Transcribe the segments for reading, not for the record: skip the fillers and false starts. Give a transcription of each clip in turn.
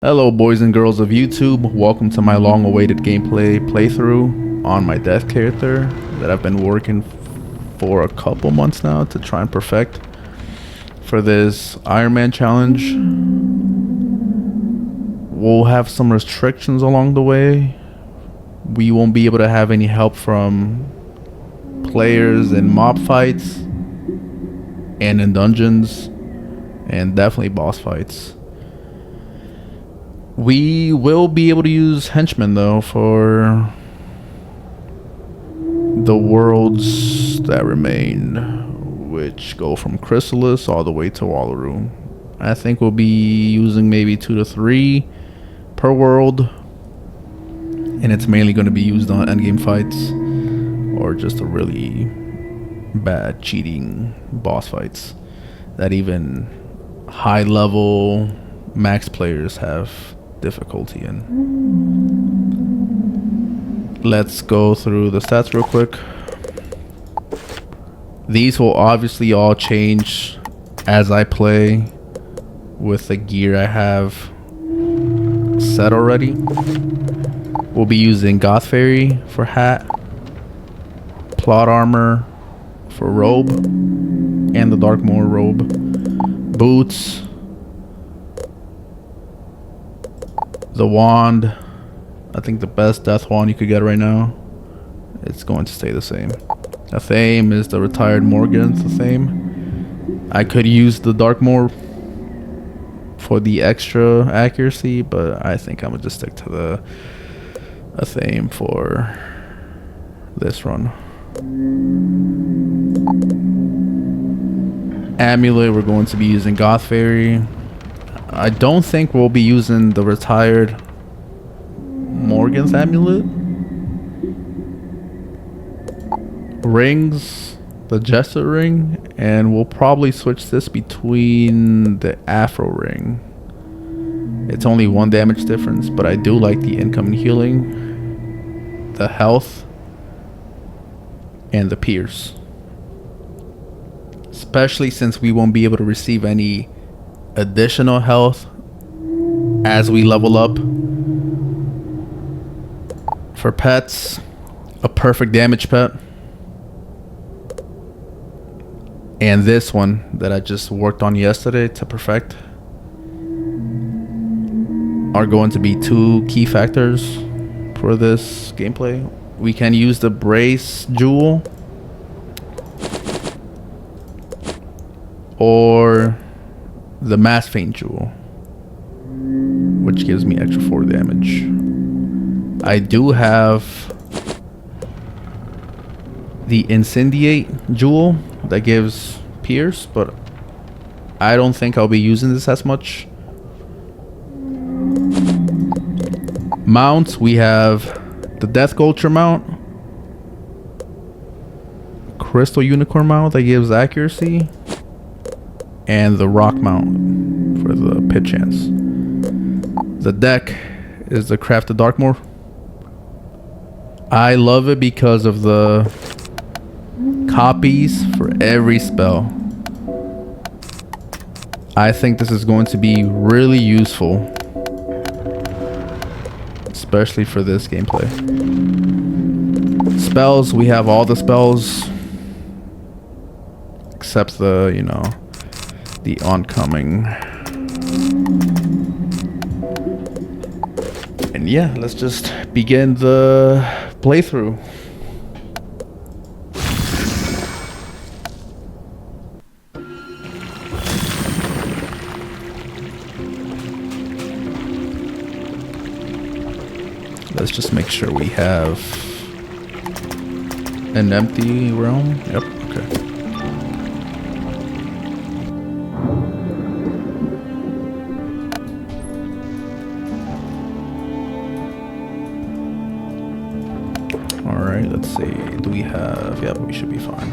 Hello boys and girls of YouTube, welcome to my long-awaited gameplay playthrough on my death character that I've been working for a couple months now to try and perfect for this Ironman challenge. We'll have some restrictions along the way. We won't be able to have any help from players in mob fights and in dungeons and definitely boss fights. We will be able to use henchmen though for the worlds that remain, which go from Chrysalis all the way to Wallaroo. I think we'll be using maybe 2 to 3 per world, and it's mainly going to be used on endgame fights or just a really bad cheating boss fights that even high level max players have difficulty in. Let's go through the stats real quick. These will obviously all change as I play with the gear I have set already. We'll be using Goth Fairy for hat, plot armor for robe, and the Darkmoor robe, boots, the wand. I think the best death wand you could get right now. It's going to stay the same. The theme is the retired Morgan's theme. I could use the Darkmoor for the extra accuracy, but I think I'm gonna just stick to the theme for this run. Amulet, we're going to be using Goth Fairy. I don't think we'll be using the retired Morgan's amulet. Rings, the Jester ring, and we'll probably switch this between the Afro ring. It's only 1 damage difference, but I do like the incoming healing, the health, and the pierce. Especially since we won't be able to receive any additional health as we level up. For pets, a perfect damage pet, and this one that I just worked on yesterday to perfect are going to be 2 key factors for this gameplay. We can use the Brace Jewel or the Mass Feint Jewel, which gives me extra 4 damage. I do have the Incendiate Jewel that gives pierce, but I don't think I'll be using this as much. Mounts, we have the Death Culture mount, Crystal Unicorn mount that gives accuracy, and the Rock mount for the pit chance. The deck is the Crafted Darkmoor. I love it because of the copies for every spell. I think this is going to be really useful, especially for this gameplay. Spells, we have all the spells except the, the oncoming. And yeah, let's just begin the playthrough. Let's just make sure we have an empty realm. Yep, okay. Alright, let's see. Do we have... Yep, we should be fine.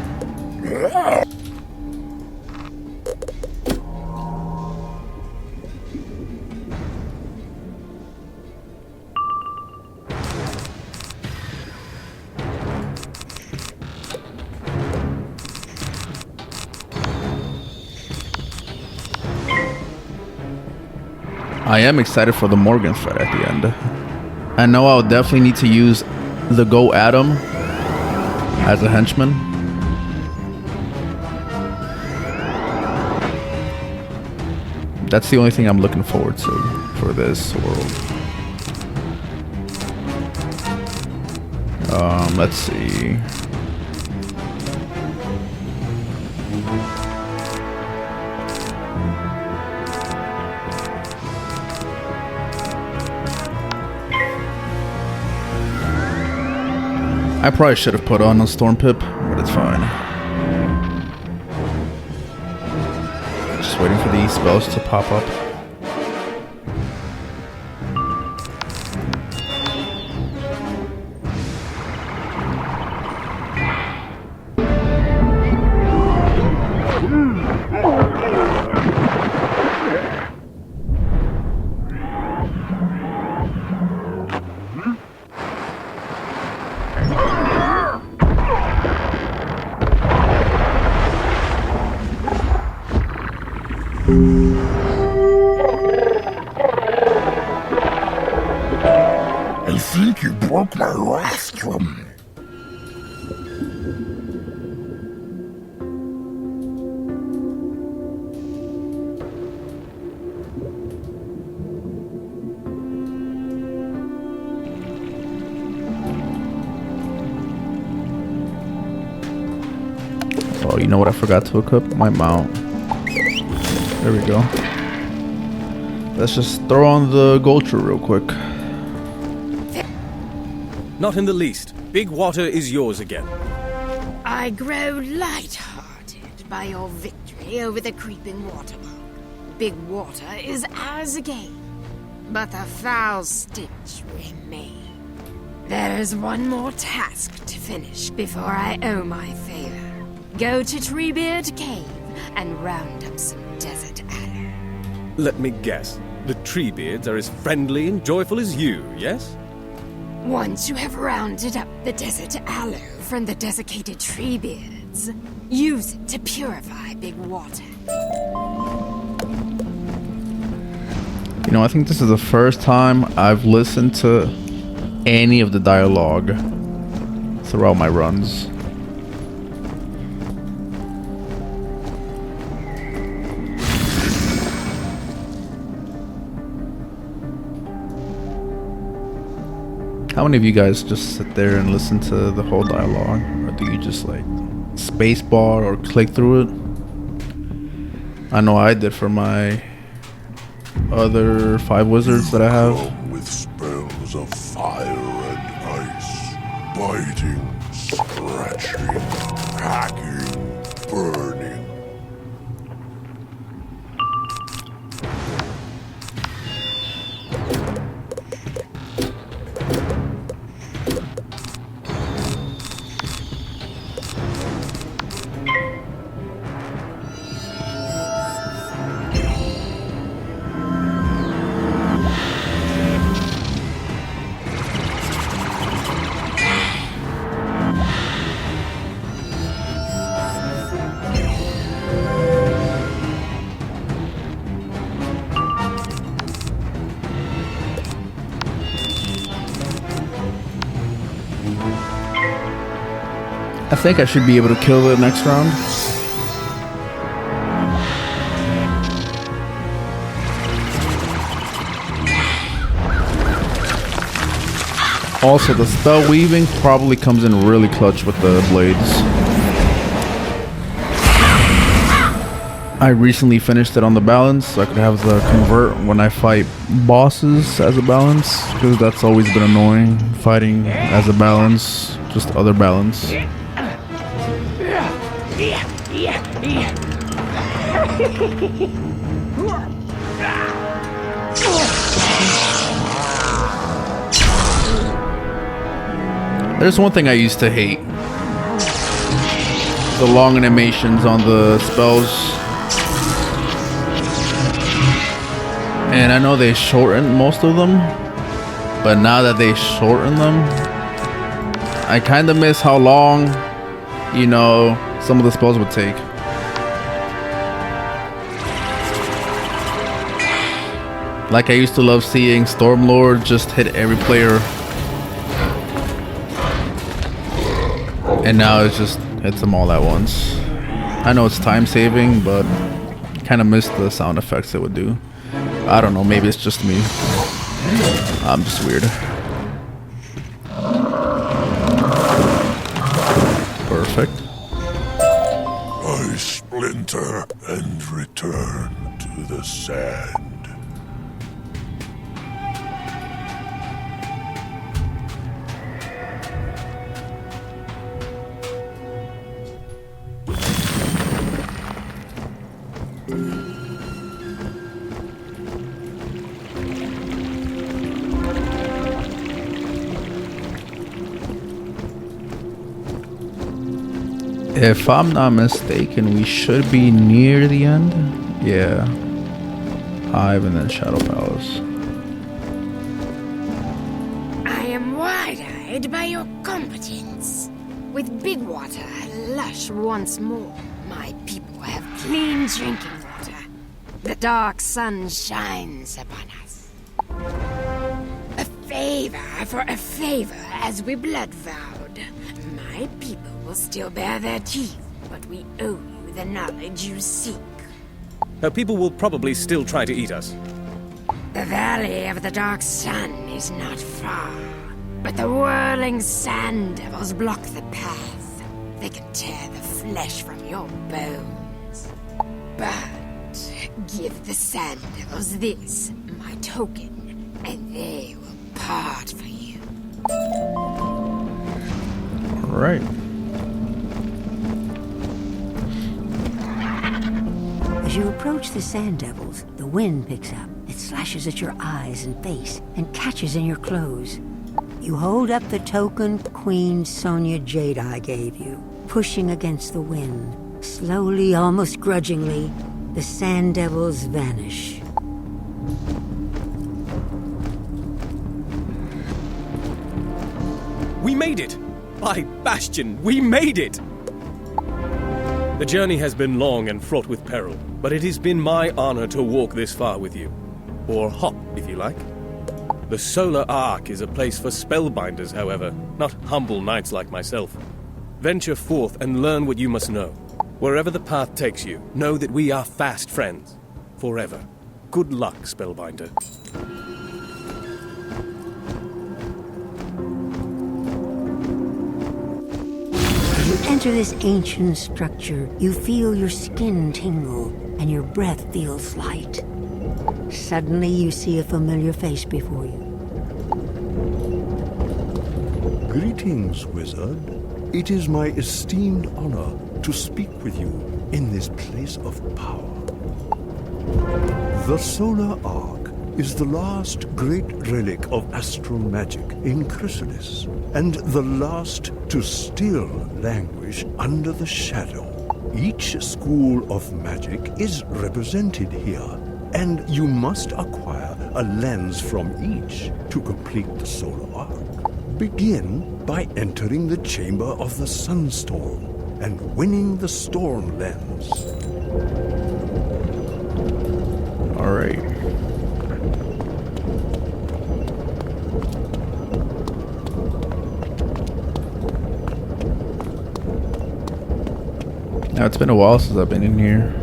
I am excited for the Morgan threat at the end. I know I'll definitely need to use the Go Adam as a henchman. That's the only thing I'm looking forward to for this world. Let's see. I probably should have put on a Storm Pip, but it's fine. Just waiting for these spells to pop up. I think you broke my rostrum. Oh, you know what I forgot to equip? My mount. There we go. Let's just throw on the Gulcher real quick. Not in the least. Big Water is yours again. I grow light-hearted by your victory over the creeping watermark. Big Water is ours again, but the foul stench remains. There is one more task to finish before I owe my favor. Go to Treebeard Cave and round up some desert adder. Let me guess. The Treebeards are as friendly and joyful as you, yes? Once you have rounded up the desert aloe from the desiccated Treebeards, use it to purify Big Water. You know, I think this is the first time I've listened to any of the dialogue throughout my runs. How many of you guys just sit there and listen to the whole dialogue? Or do you just like spacebar or click through it? I know I did for my other 5 wizards that I have. Come with spells of fire and ice, biting, scratching, hacking, burning. I think I should be able to kill it next round. Also, the spell weaving probably comes in really clutch with the blades. I recently finished it on the balance, so I could have the convert when I fight bosses as a balance, because that's always been annoying, fighting as a balance, just other balance. There's one thing I used to hate. The long animations on the spells. And I know they shortened most of them, but now that they shorten them, I kind of miss how long, you know, some of the spells would take. Like I used to love seeing Stormlord just hit every player. And now it's just hits them all at once. I know it's time saving, but kind of missed the sound effects it would do. I don't know, maybe it's just me. I'm just weird. Perfect. I splinter and return to the sand. If I'm not mistaken, we should be near the end. Yeah. Hive and then Shadow Palace. I am wide-eyed by your competence. With Big Water lush once more, my people have clean drinking water. The dark sun shines upon us. A favor for a favor, as we blood vowed. My people will still bear their teeth, but we owe you the knowledge you seek. Her people will probably still try to eat us. The Valley of the Dark Sun is not far, but the whirling sand devils block the path. They can tear the flesh from your bones. But give the sand devils this, my token, and they will part for you. All right. As you approach the sand devils, the wind picks up. It slashes at your eyes and face and catches in your clothes. You hold up the token Queen Sonia Jedi gave you, pushing against the wind. Slowly, almost grudgingly, the sand devils vanish. We made it! By Bastion, we made it! The journey has been long and fraught with peril, but it has been my honor to walk this far with you. Or hop, if you like. The Solar Ark is a place for spellbinders, however, not humble knights like myself. Venture forth and learn what you must know. Wherever the path takes you, know that we are fast friends. Forever. Good luck, spellbinder. Enter this ancient structure, you feel your skin tingle and your breath feels light. Suddenly you see a familiar face before you. Greetings, wizard. It is my esteemed honor to speak with you in this place of power. The Solar Ark is the last great relic of astral magic in Chrysalis, and the last to still languish under the shadow. Each school of magic is represented here, and you must acquire a lens from each to complete the Solar Ark. Begin by entering the Chamber of the Sunstorm and winning the Storm Lens. All right. Now it's been a while since I've been in here.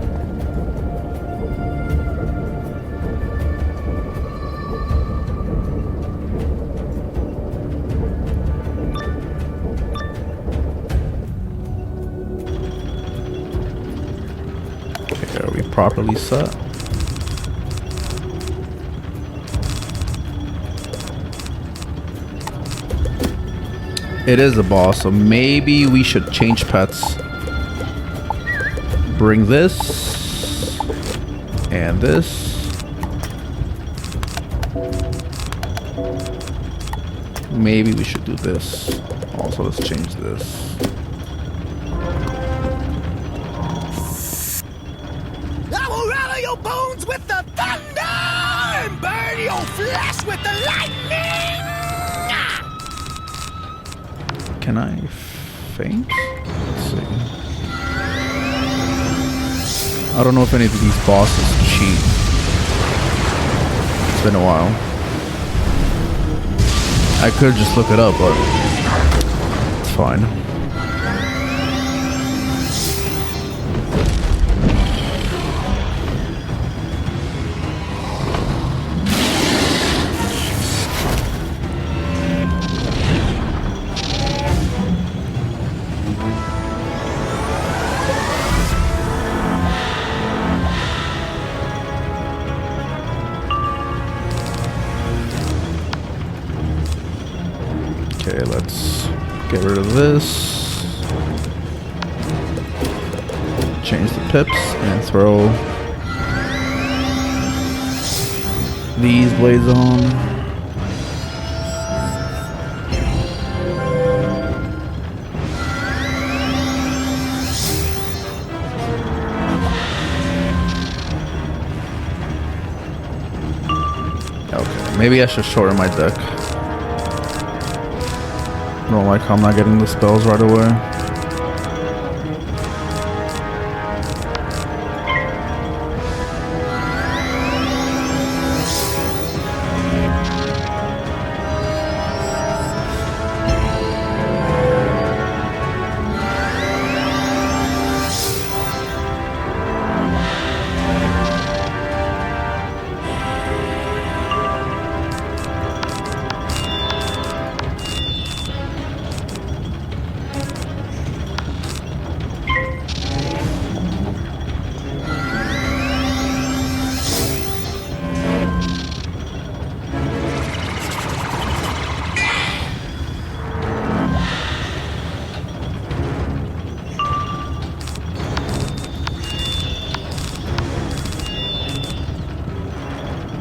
Okay, are we properly set? It is a boss, so maybe we should change pets. Bring this and this. Maybe we should do this. Also, let's change this. I will rattle your bones with the thunder and burn your flesh with the lightning! Can I faint? Let's see. I don't know if any of these bosses cheat. It's been a while. I could just look it up, but it's fine. Okay, let's get rid of this. Change the pips and throw these blades on. Okay, maybe I should shorten my deck. I don't like how I'm not getting the spells right away.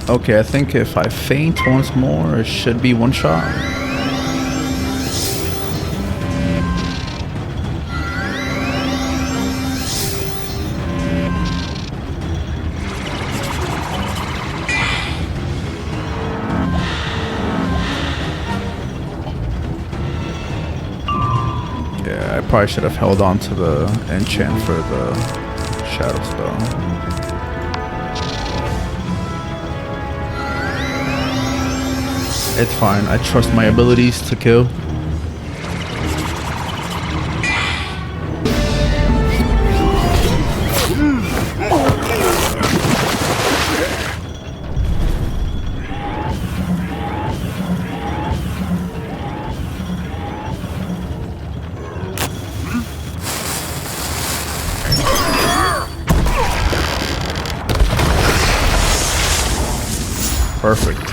Okay, I think if I faint once more, it should be one shot. Yeah, I probably should have held on to the enchant for the shadow spell. It's fine. I trust my abilities to kill. Perfect.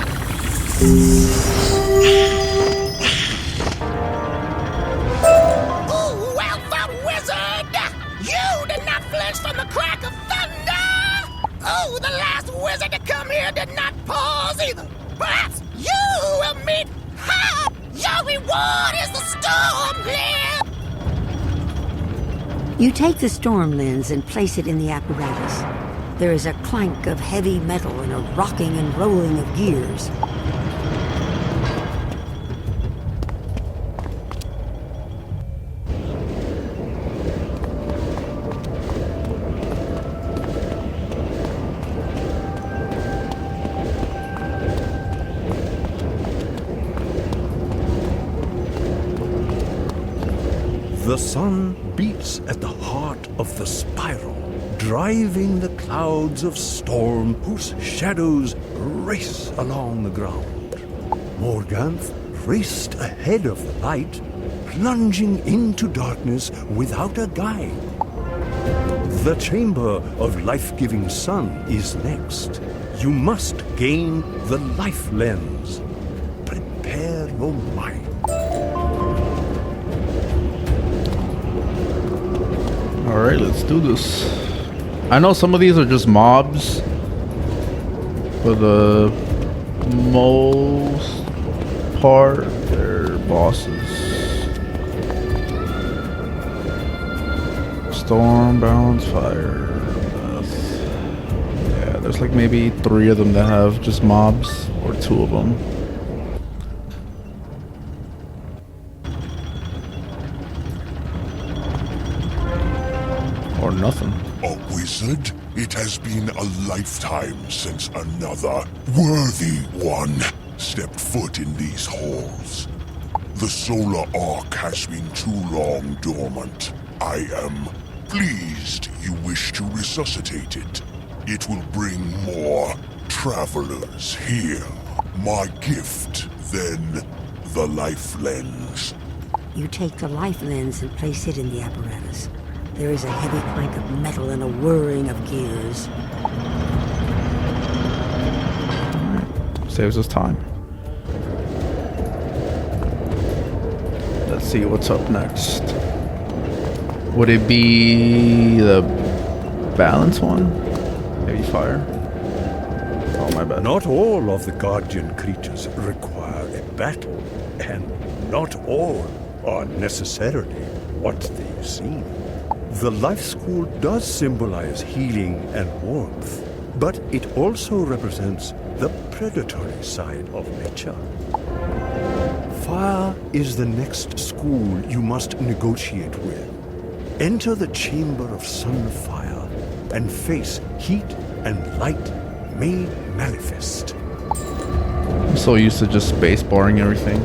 Oh, well fought, wizard! You did not flinch from the crack of thunder! Oh, the last wizard to come here did not pause either! Perhaps you will meet her! Your reward is the storm lens! You take the storm lens and place it in the apparatus. There is a clank of heavy metal and a rocking and rolling of gears. The sun beats at the heart of the spiral, driving the clouds of storm whose shadows race along the ground. Morganth raced ahead of the light, plunging into darkness without a guide. The chamber of life-giving sun is next. You must gain the life lens. Prepare your mind. Alright, let's do this. I know some of these are just mobs, for the most part, they're bosses. Storm, balance, fire, death. Yeah, there's like maybe 3 of them that have just mobs, or 2 of them. Or nothing. A wizard It has been a lifetime since another worthy one stepped foot in these halls. The solar arc has been too long dormant. I am pleased you wish to resuscitate it. It will bring more travelers here. My gift, then, the life lens. You take the life lens and place it in the apparatus. There is a heavy clank of metal and a whirring of gears. Saves us time. Let's see what's up next. Would it be the balance one? Maybe fire? Oh, my bad. Not all of the Guardian creatures require a battle, and not all are necessarily what they seem. The life school does symbolize healing and warmth, but it also represents the predatory side of nature. Fire is the next school you must negotiate with. Enter the Chamber of Sunfire and face heat and light made manifest. I'm so used to just space barring everything.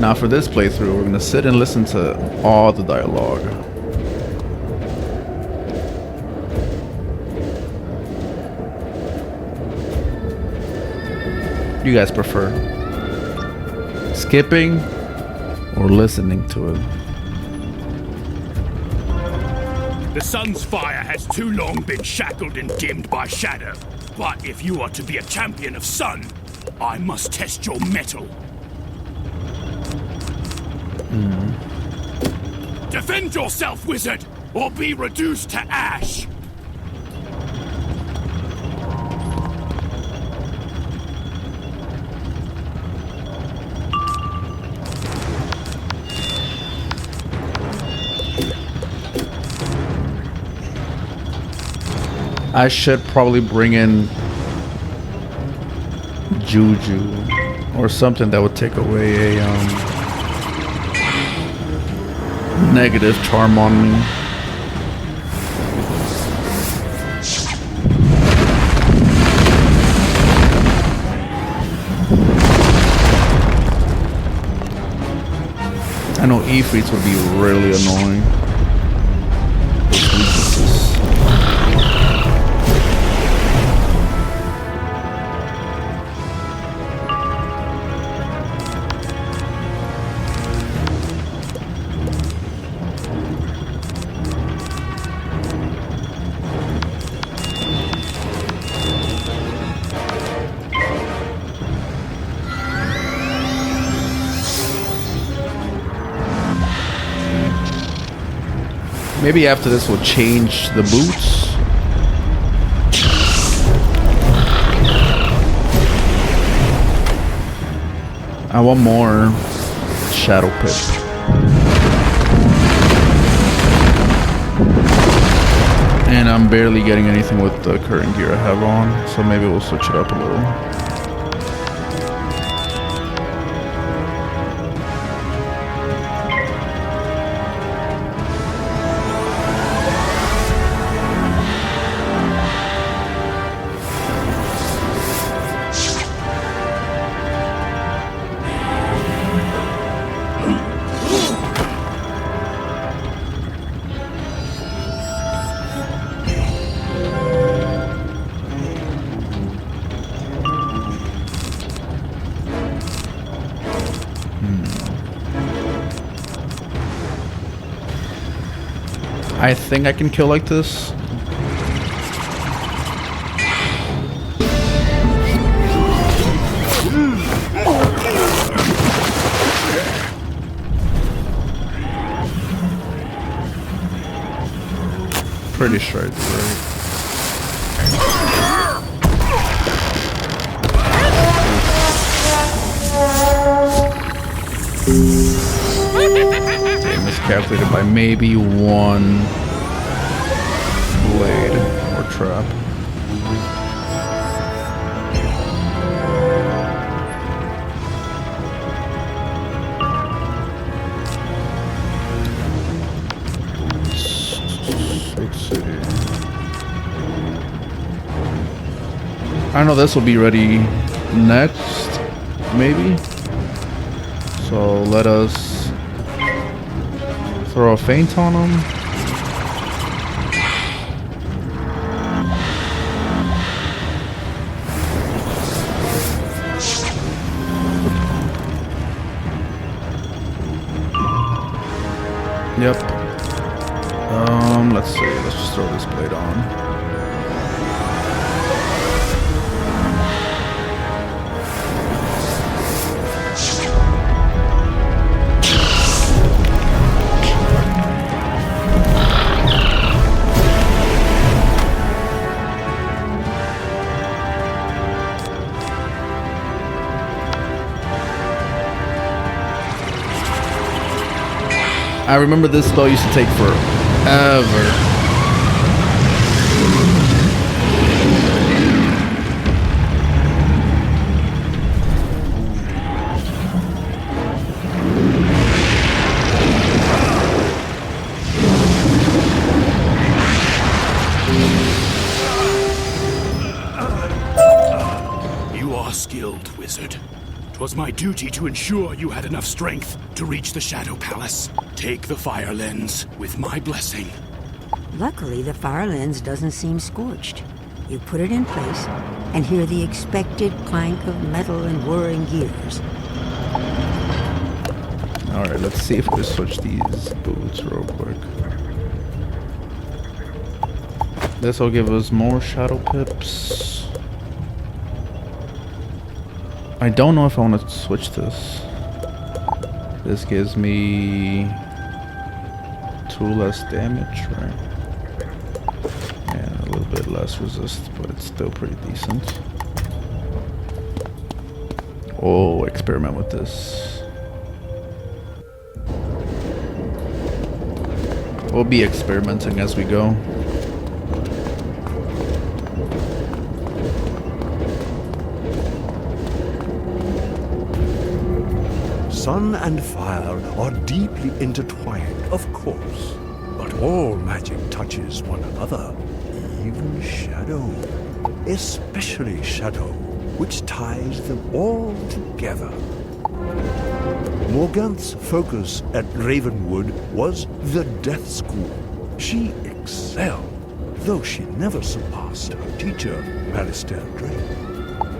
Now for this playthrough, we're gonna sit and listen to all the dialogue. You guys prefer skipping or listening to it? The sun's fire has too long been shackled and dimmed by shadow. But if you are to be a champion of sun, I must test your mettle. Defend yourself, wizard, or be reduced to ash! I should probably bring in Juju or something that would take away a negative charm on me. I know Ifrits would be really annoying. Maybe after this we'll change the boots. I want more Shadow Pit. And I'm barely getting anything with the current gear I have on, so maybe we'll switch it up a little. I think I can kill like this. Pretty sure it's right. Miscalculated by maybe one blade or trap. see. I know this will be ready next, maybe. So let us throw a feint on him. Yep. Let's see. Let's just throw this blade on. I remember this spell used to take forever. You are skilled, wizard. 'Twas my duty to ensure you had enough strength to reach the Shadow Palace. Take the fire lens with my blessing. Luckily, the fire lens doesn't seem scorched. You put it in place and hear the expected clank of metal and whirring gears. Alright, let's see if we switch these boots real quick. This will give us more shadow pips. I don't know if I want to switch this. This gives me 2 less damage, right? And a little bit less resist, but it's still pretty decent. Oh, experiment with this. We'll be experimenting as we go. Sun and fire are deeply intertwined, of course, but all magic touches one another, even shadow, especially shadow, which ties them all together. Morganth's focus at Ravenwood was the Death School. She excelled, though she never surpassed her teacher, Alistair Drake.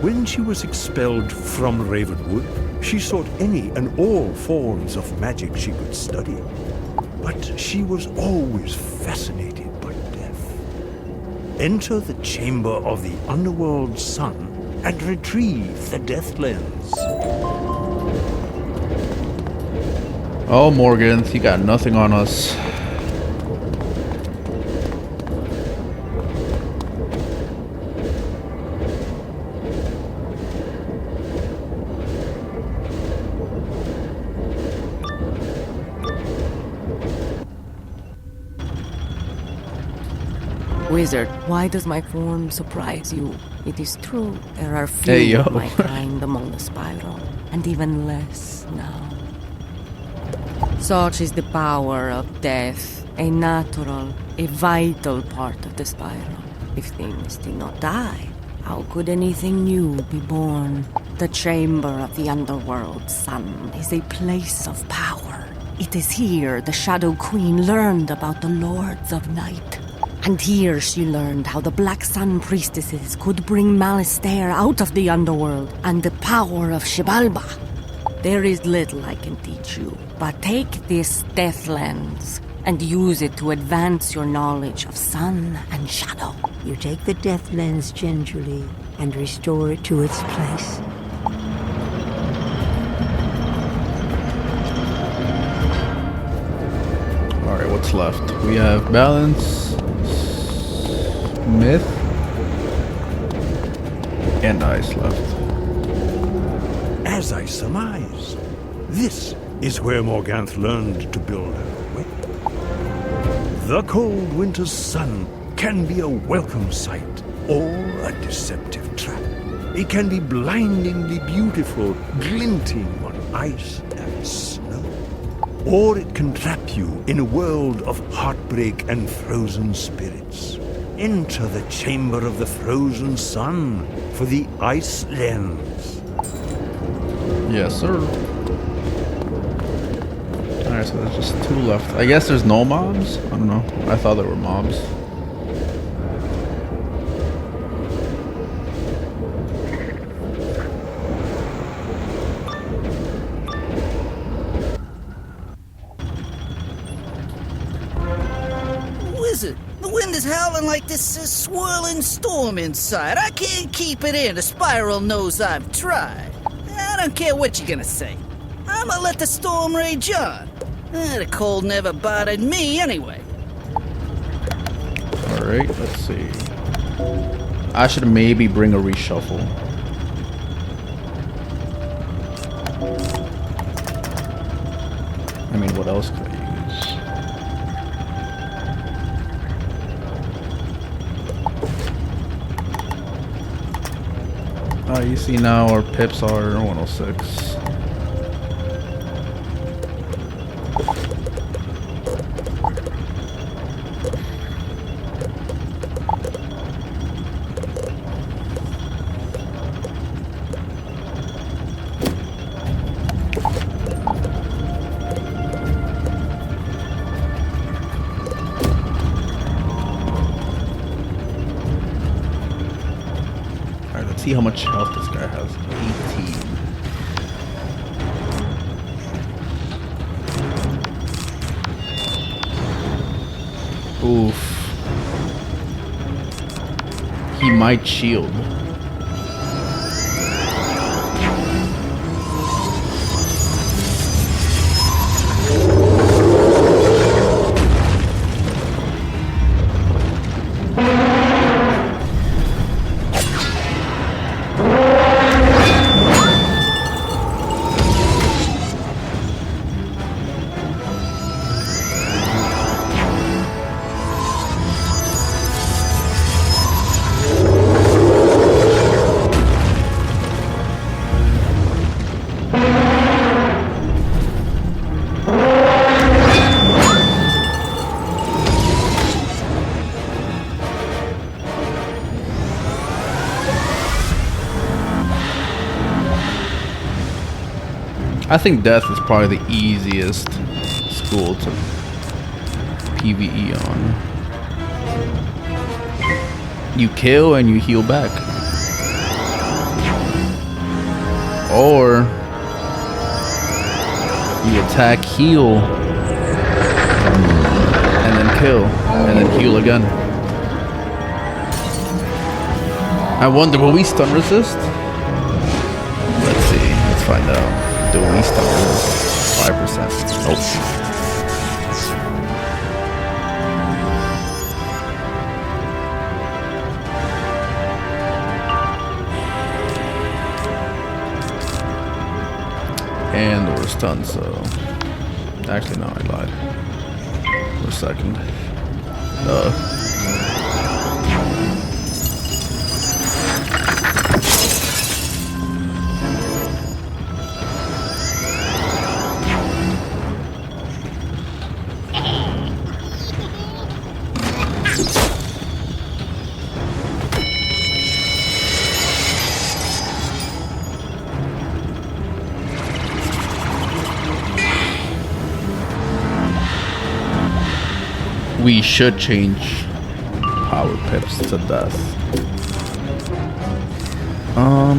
When she was expelled from Ravenwood, she sought any and all forms of magic she could study. But she was always fascinated by death. Enter the chamber of the underworld sun and retrieve the death lens. Oh, Morgan, you got nothing on us. Wizard, why does my form surprise you? It is true, there are few of my kind among the spiral, and even less now. Such is the power of death, a natural, a vital part of the spiral. If things did not die, how could anything new be born? The chamber of the underworld sun is a place of power. It is here the Shadow Queen learned about the Lords of Night. And here she learned how the Black Sun priestesses could bring Malistaire out of the underworld and the power of Xibalba. There is little I can teach you, but take this death lens and use it to advance your knowledge of sun and shadow. You take the death lens gingerly and restore it to its place. Alright, what's left? We have balance, myth, and ice left. As I surmise, this is where Morganth learned to build her weapon. The cold winter's sun can be a welcome sight or a deceptive trap. It can be blindingly beautiful, glinting on ice and snow. or it can trap you in a world of heartbreak and frozen spirits. Enter the chamber of the frozen sun for the ice lens. Yes, sir. Alright, so there's just 2 left. I guess there's no mobs? I don't know. I thought there were mobs. Wizard, the wind is howling like this swirling storm inside. I can't keep it in. The spiral knows I've tried. I don't care what you're gonna say. I'ma let the storm rage on. The cold never bothered me anyway. Alright, let's see. I should maybe bring a reshuffle. I mean, what else could I use? You see now our pips are 106. See how much health this guy has. 18. Oof. He might shield. I think death is probably the easiest school to PvE on. You kill and you heal back. Or you attack, heal, and then kill, and then heal again. I wonder, will we stun resist? Let's see, let's find out. Do we stun resist? 5%. Nope. And we're stunned, so... Actually, no, I lied. For a second. We should change power pips to death.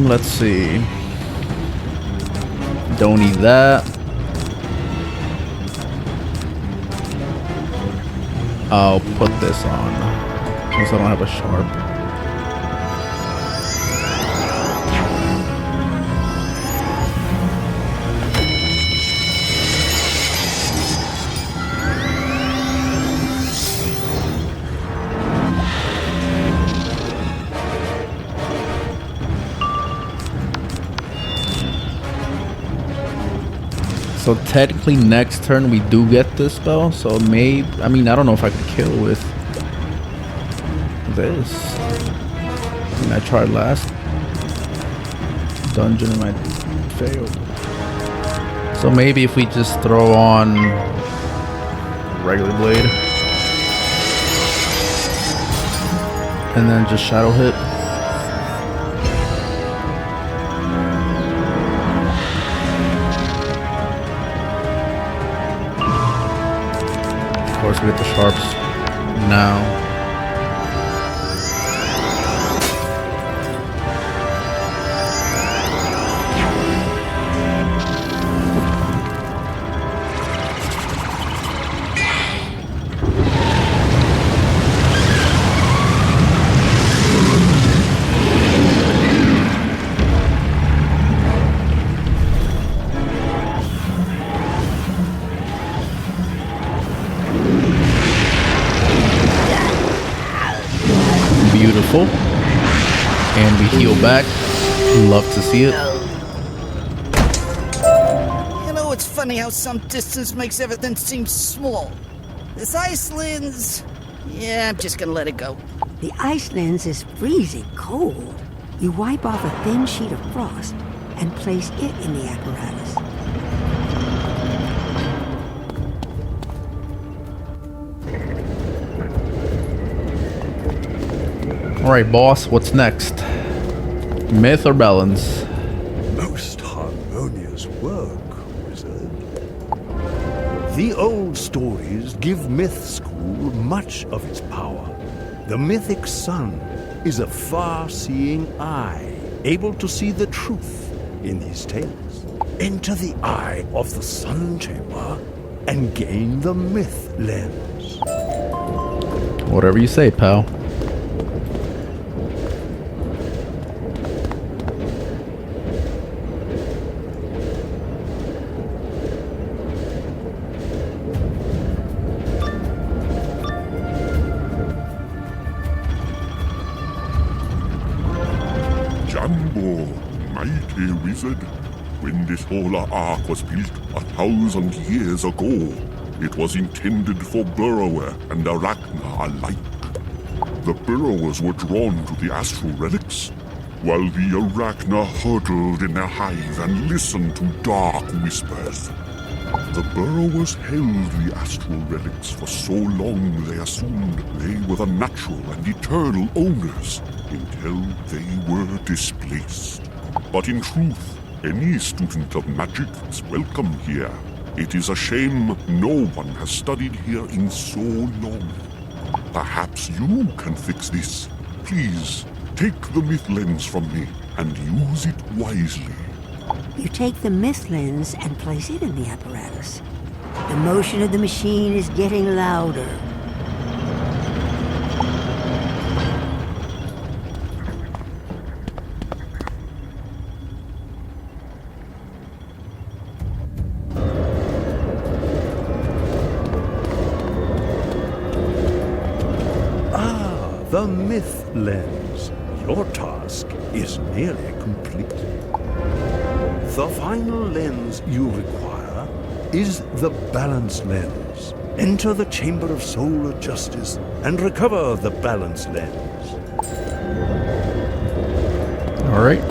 Let's see. Don't need that. I'll put this on since I don't have a sharp. So technically next turn we do get this spell, so maybe, I mean, I don't know if I could kill with this. I mean, I tried last dungeon and I failed. So maybe if we just throw on regular blade and then just shadow hit. Of course we get the sharps now. Beautiful. And we heal back. Love to see it. You know, it's funny how some distance makes everything seem small. This Iceland's... Yeah, I'm just gonna let it go. The ice lens is freezing cold. You wipe off a thin sheet of frost and place it in the apparatus. Alright, boss, what's next? Myth or balance? Most harmonious work, wizard. The old stories give myth school much of its power. The mythic sun is a far-seeing eye, able to see the truth in these tales. Enter the eye of the sun chamber and gain the myth lens. Whatever you say, pal. Jambo, mighty wizard. When this solar ark was built 1,000 years ago, it was intended for burrower and Arachna alike. The burrowers were drawn to the astral relics, while the Arachna huddled in their hive and listened to dark whispers. The burrowers held the astral relics for so long they assumed they were the natural and eternal owners until they were displaced. But in truth, any student of magic is welcome here. It is a shame no one has studied here in so long. Perhaps you can fix this. Please, take the myth lens from me and use it wisely. You take the myth lens and place it in the apparatus. The motion of the machine is getting louder. The myth lens. Your task is nearly complete. The final lens you require is the balance lens. Enter the Chamber of Solar Justice and recover the balance lens. Alright,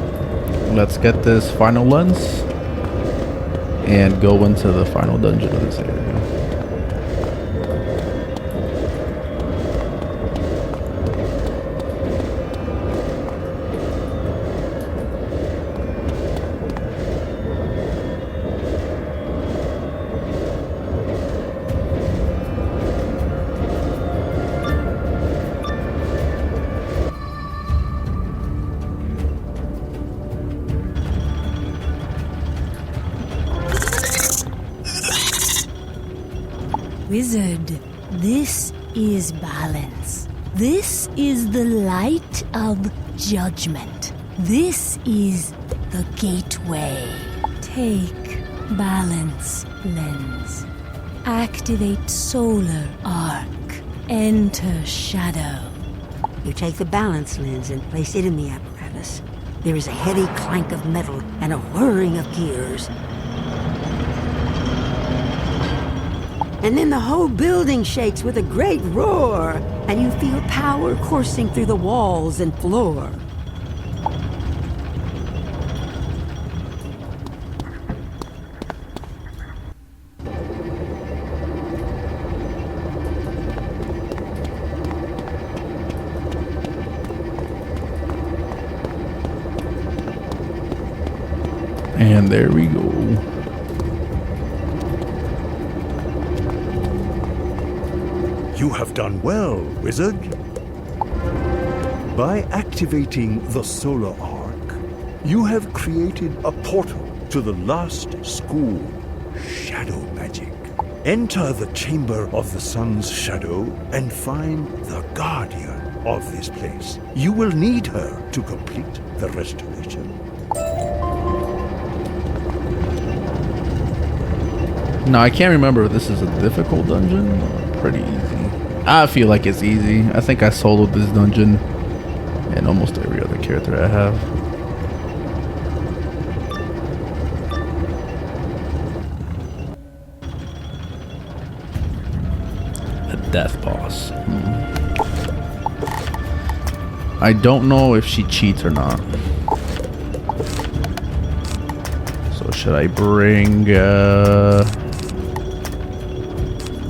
let's get this final lens and go into the final dungeon of this area. Wizard, this is balance. This is the light of judgment. This is the gateway. Take balance lens. Activate solar arc. Enter shadow. You take the balance lens and place it in the apparatus. There is a heavy clank of metal and a whirring of gears. And then the whole building shakes with a great roar, and you feel power coursing through the walls and floor. And there we go. You have done well, wizard. By activating the solar arc, you have created a portal to the last school, shadow magic. Enter the chamber of the sun's shadow and find the guardian of this place. You will need her to complete the restoration. Now, I can't remember if this is a difficult dungeon or pretty easy. I feel like it's easy. I think I soloed this dungeon and almost every other character I have. A death boss. I don't know if she cheats or not. So should I bring...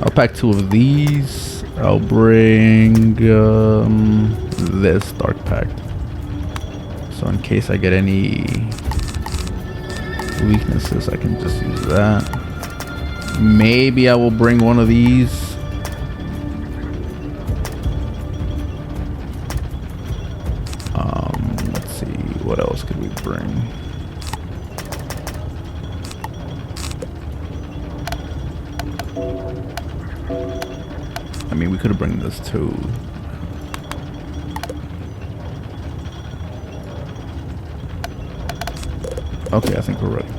I'll pack 2 of these. I'll bring this Dark Pact. So in case I get any weaknesses, I can just use that. Maybe I will bring one of these. Let's see, what else could we bring? I mean, we could have brought this too. Okay, I think we're ready.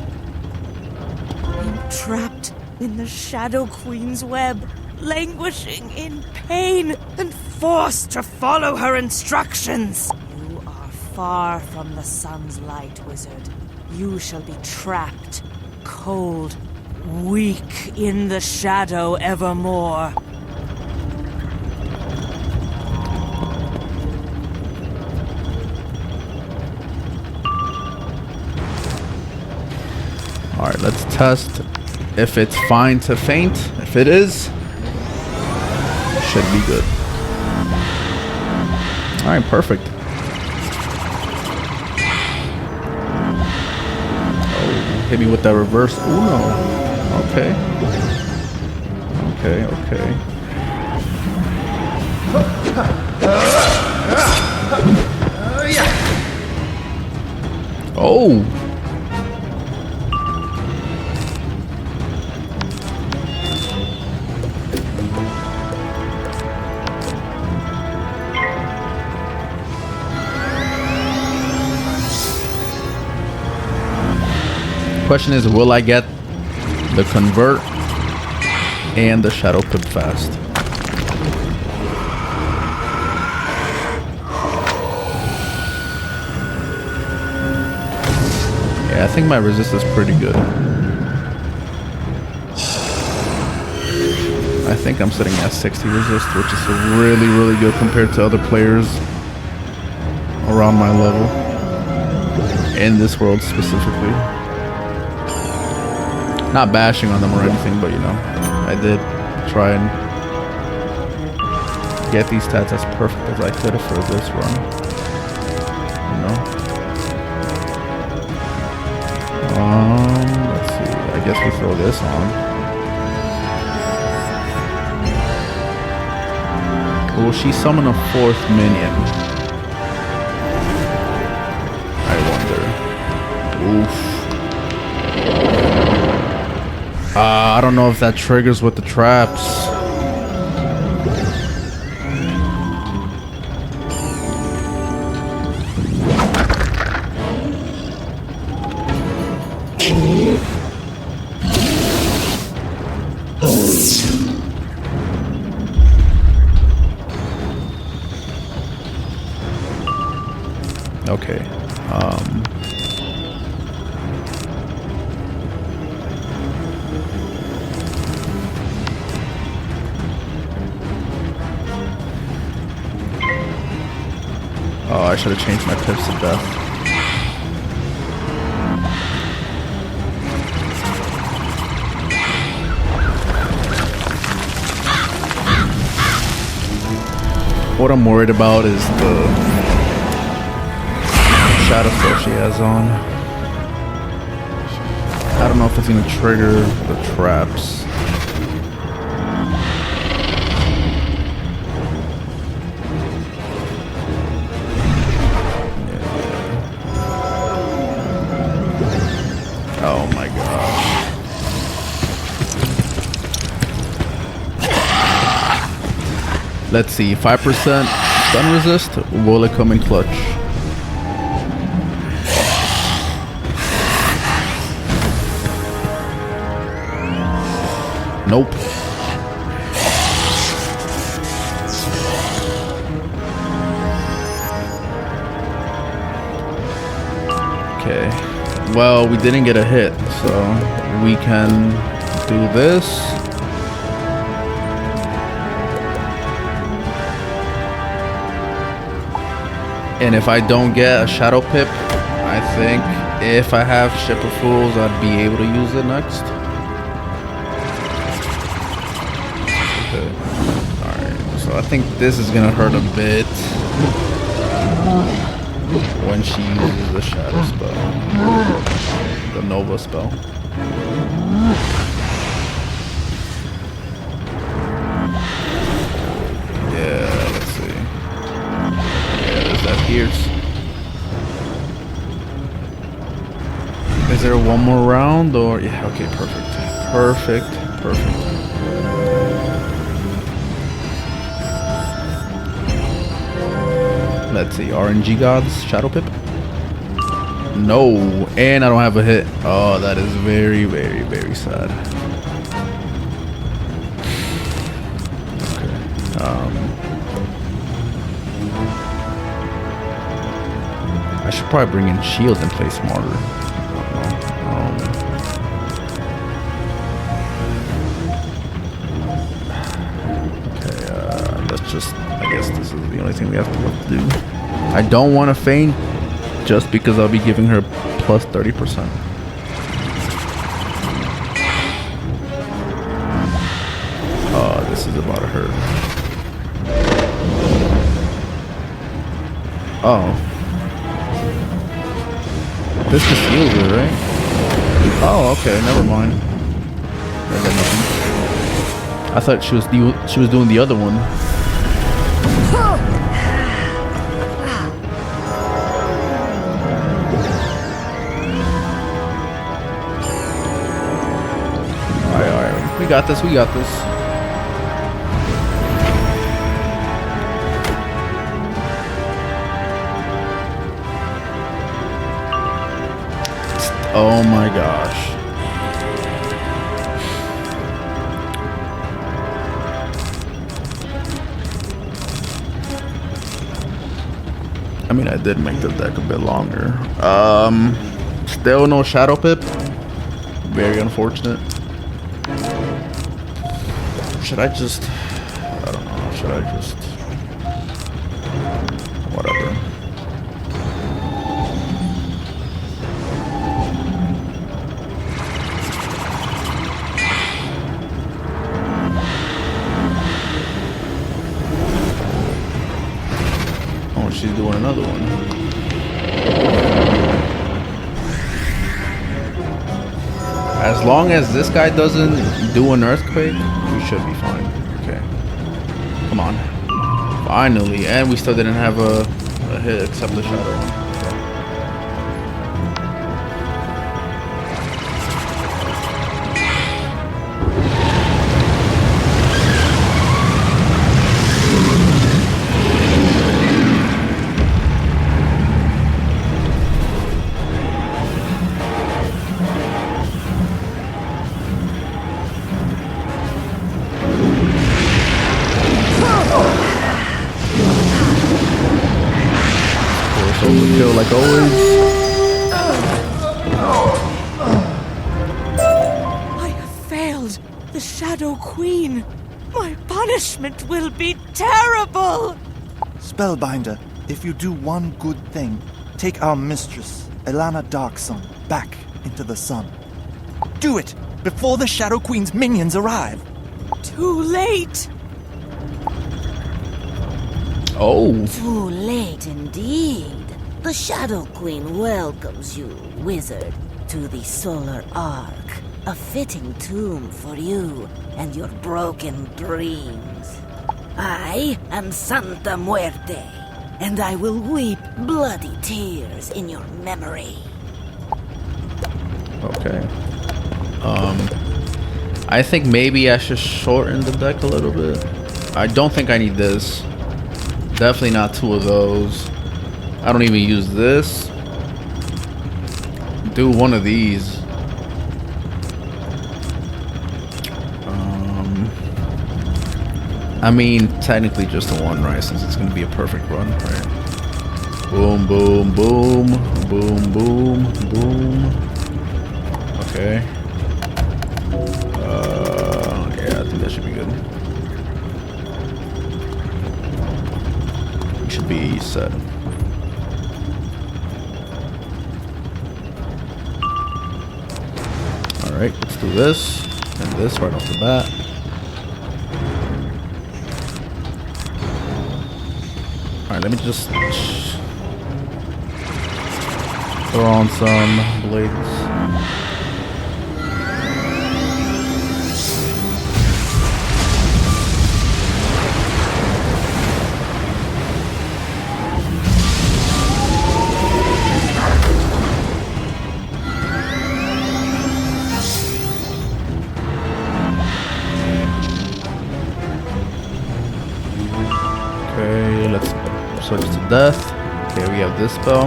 I'm trapped in the Shadow Queen's web, languishing in pain and forced to follow her instructions. You are far from the sun's light, wizard. You shall be trapped, cold, weak in the shadow evermore. Alright, let's test if it's fine to faint. If it is, it should be good. Alright, perfect. Oh, hit me with that reverse Uno. Okay. Okay, okay. Oh! Question is, will I get the convert and the shadow clip fast? Yeah, I think my resist is pretty good. I think I'm sitting at 60 resist, which is really, really good compared to other players around my level. In this world specifically. Not bashing on them or anything, but you know, I did try and get these stats as perfect as I could for this run. You know? Let's see. I guess we throw this on. Will she summon a 4th minion? I wonder. Oof. I don't know if that triggers with the traps. Okay. Oh, I should have changed my pips to death. What I'm worried about is the shadow spell she has on. I don't know if it's gonna trigger the traps. Oh my gosh. Let's see, 5% stun resist. Will it come in clutch? Nope. Okay. Well, we didn't get a hit, so we can do this. And if I don't get a Shadow Pip, I think if I have Ship of Fools, I'd be able to use it next. Okay. Alright, so I think this is gonna hurt a bit when she uses the Shadow spell. The Nova spell. Yeah, let's see. Yeah, there's that Pierce. Is there one more round or yeah, okay, perfect. Perfect. Let's see, RNG Gods, Shadow Pip. No, and I don't have a hit. Oh, that is very, very, very sad. Okay. I should probably bring in shields and play smarter. Let's just, I guess this is the only thing we have to do. I don't want to feint just because I'll be giving her plus 30%. Oh, this is about to hurt. Oh. This just heals her, right? Oh, okay, never mind. I got nothing. I thought she was doing the other one. Alright. We got this. Oh my gosh. I mean, I did make the deck a bit longer. Still no Shadow Pip. Very unfortunate. Should I just... I don't know. Should I just... Whatever. Oh, she's doing another one. As long as this guy doesn't do an earthquake, we should be fine. Okay. Come on. Finally. And we still didn't have a hit except the shadow one. Overkill like always. I have failed. The Shadow Queen. My punishment will be terrible. Spellbinder, if you do one good thing, take our mistress, Elana Darksun, back into the sun. Do it before the Shadow Queen's minions arrive. Too late. Oh. Too late indeed. The Shadow Queen welcomes you, wizard. to the Solar Ark, a fitting tomb for you and your broken dreams. I am Santa Muerte, and I will weep bloody tears in your memory. Okay. I think maybe I should shorten the deck a little bit. I don't think I need this. Definitely not two of those. I don't even use this. Do one of these. I mean, technically just the one, right? Since it's gonna be a perfect run, right? Boom, boom, boom, boom, boom, boom. Okay. Yeah, I think that should be good. We should be set. Alright, let's do this and this right off the bat. Alright, let me just throw on some blades. Okay, let's switch to death. Okay, we have this spell.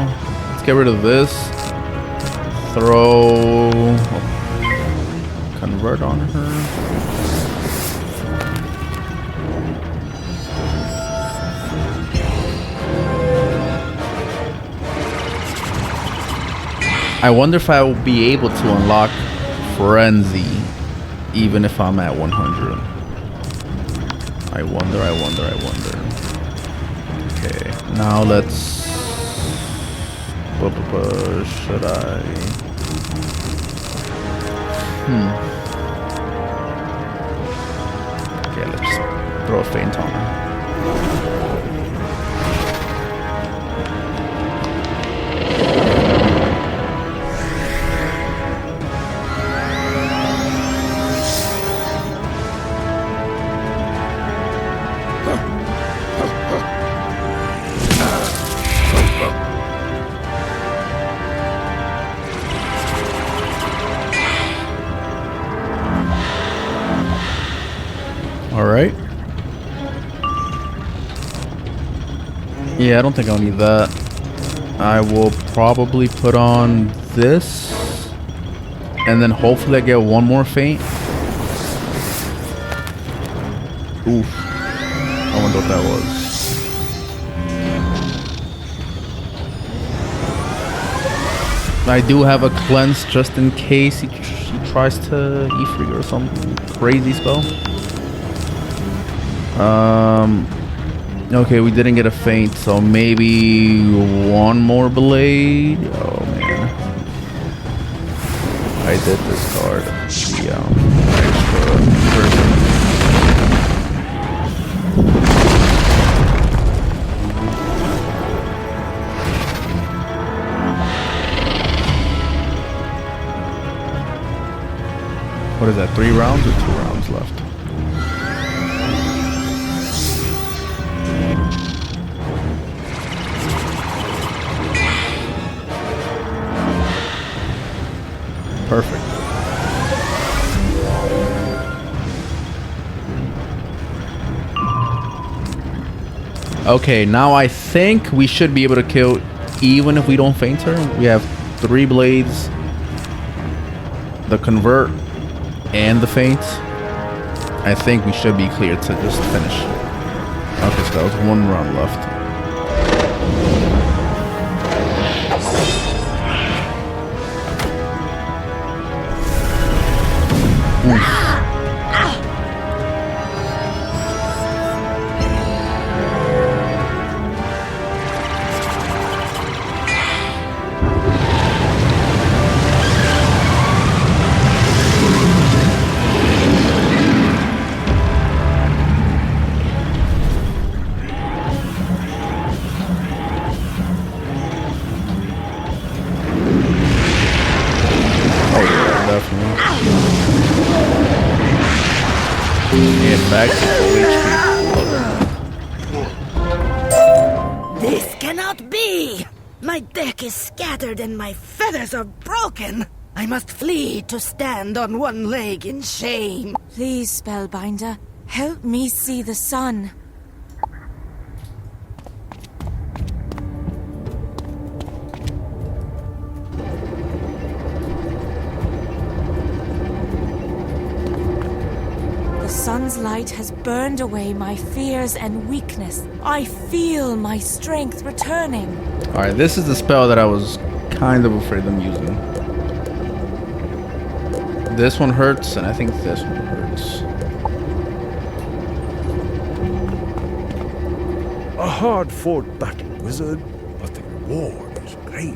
Let's get rid of this. Throw convert on her. I wonder if I will be able to unlock Frenzy even if I'm at 100. I wonder. Okay, now let's... should I... Okay, let's throw a feint on her. Alright. Yeah, I don't think I'll need that. I will probably put on this. And then hopefully I get one more feint. Oof. I wonder what that was. I do have a cleanse just in case he tries to E-free or some crazy spell. Okay, we didn't get a feint, so maybe one more blade. Oh man, I did discard the extra person. What is that? 3 rounds or 2 rounds left? Perfect. Okay, now I think we should be able to kill even if we don't feint her. We have 3 blades, the convert, and the feint. I think we should be clear to just finish. Okay, so that was 1 round left. And back to full HP. This cannot be! My deck is scattered and my feathers are broken. I must flee to stand on one leg in shame. Please, Spellbinder, help me see the sun. The sun's light has burned away my fears and weakness. I feel my strength returning. Alright, this is the spell that I was kind of afraid of using. This one hurts, and I think this one hurts. A hard-fought battle, wizard, but the reward is great.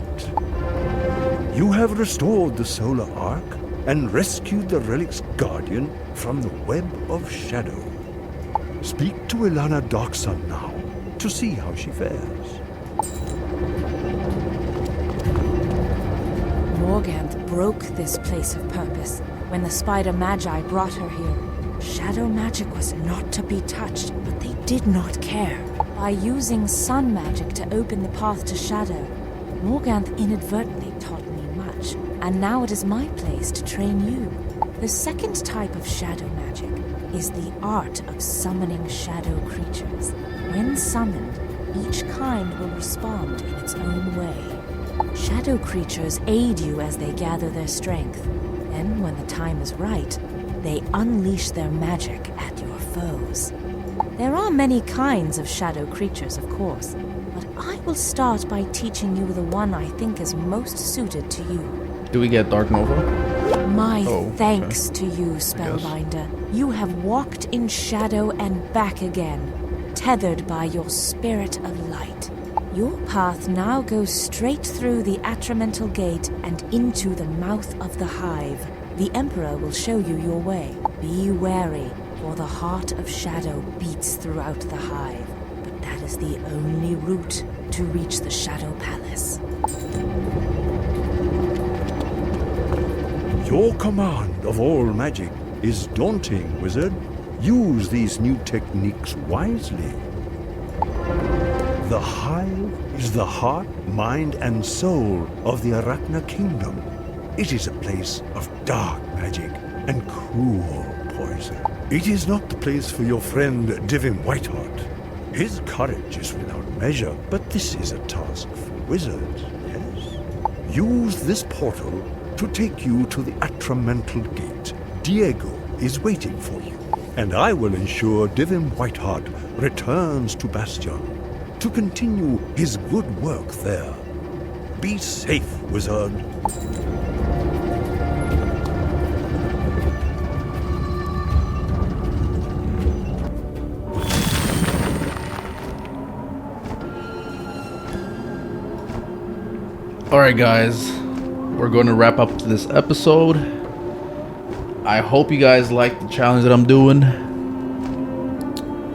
You have restored the solar ark and rescued the relic's guardian from the web of shadow. Speak to Ilana Darksun now to see how she fares. Morganth broke this place of purpose when the Spider Magi brought her here. Shadow magic was not to be touched, but they did not care. By using sun magic to open the path to shadow, Morganth inadvertently taught me much, and now it is my place to train you. The second type of shadow magic is the art of summoning shadow creatures. When summoned, each kind will respond in its own way. Shadow creatures aid you as they gather their strength. Then, when the time is right, they unleash their magic at your foes. There are many kinds of shadow creatures, of course, but I will start by teaching you the one I think is most suited to you. Do we get Dark Nova? My Oh, thanks to you, Spellbinder. You have walked in shadow and back again, tethered by your spirit of light. Your path now goes straight through the Atramental Gate and into the mouth of the Hive. The Emperor will show you your way. Be wary, for the heart of shadow beats throughout the Hive. But that is the only route to reach the Shadow Palace. Your command of all magic is daunting, wizard. Use these new techniques wisely. The Hive is the heart, mind, and soul of the Arachna Kingdom. It is a place of dark magic and cruel poison. It is not the place for your friend Divin Whiteheart. His courage is without measure, but this is a task for wizards, yes? Use this portal to take you to the Atramental Gate. Diego is waiting for you, and I will ensure Divin Whiteheart returns to Bastion to continue his good work there. Be safe, wizard. Alright guys, we're going to wrap up this episode. I hope you guys like the challenge that I'm doing.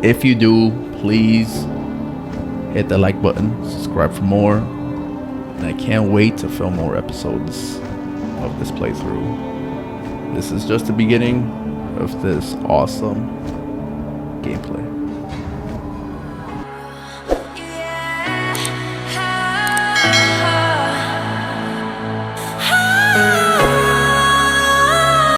If you do, please hit the like button, subscribe for more. And I can't wait to film more episodes of this playthrough. This is just the beginning of this awesome gameplay.